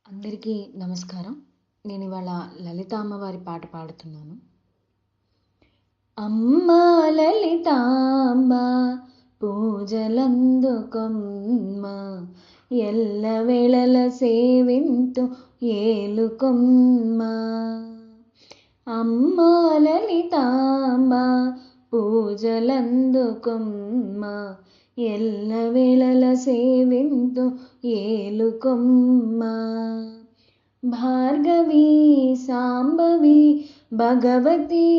అందరికీ నమస్కారం. నేను ఇవాళ లలిత అమ్మవారి పాట పాడుతున్నాను. అమ్మా లలితాంబ పూజలందుకొమ్మ, ఎల్లవేళల సేవింతు ఏలుకొమ్మ. అమ్మా లలితాంబ పూజలందుకొమ్మ, ఎల్లవేళల సేవింతు ఏలుకొమ్మ. భార్గవి సాంబవి భగవతి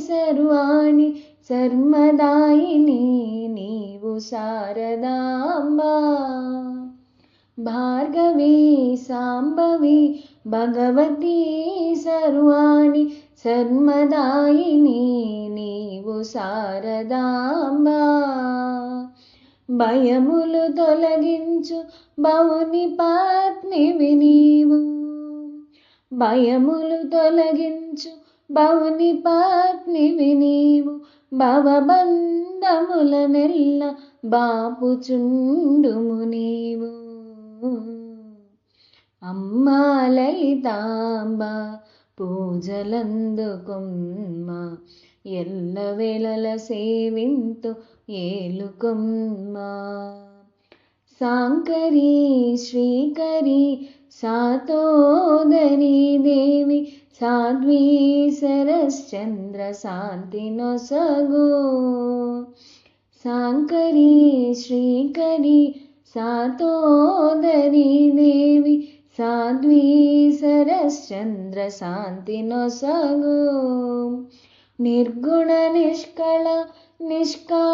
సర్వాణి సర్మదాయిని నీవు శారదాంబ. భార్గవి సాంబవి భగవతి సర్వాణి సర్మదాయిని నీవు శారదాంబ. భయములు తొలగించు బౌని పత్నివి నీవు, భయములు తొలగించు బౌని పత్నివి నీవు, భవబంధములనెల్ల బాపుచుండుము నీవు. అమ్మా లలితాంబ పూజలందుకొమ్మ, ఎల్లవేళల సేవింతు ఏలుకొమ్మ. సాంకరి శ్రీకరి సాతోదరి దేవి సాధ్వీ సరశ్చంద్ర శాంతి నొసగు. సాంకరి శ్రీకరి సాతోదరి దేవి సాధ్వీ సరశ్చంద్ర శాంతి నొసగు. నిర్గుణ నిష్కళ నిష్కామరూపిణివి,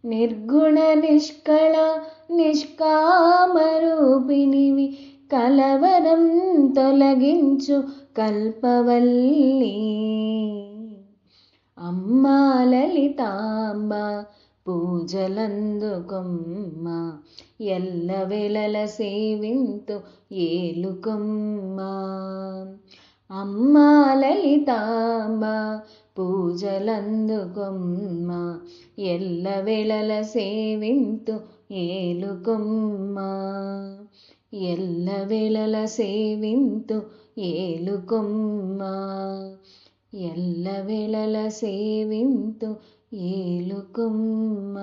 నిర్గుణ నిష్కళ నిష్కామరూపిణివి, కలవరం తొలగించు కల్పవల్లి. అమ్మా లలితాంబ పూజలందుకొమ్మ, ఎల్లవేళల సేవింతు ఏలుకొమ్మ. అమ్మా లలితాంబ పూజలందుకొమ్మ, ఎల్లవేళల సేవింతు ఏలుకొమ్మ. ఎల్లవేళల సేవింతు ఏలుకొమ్మ, ఎల్లవేళల సేవింతు ఏలుకొమ్మ.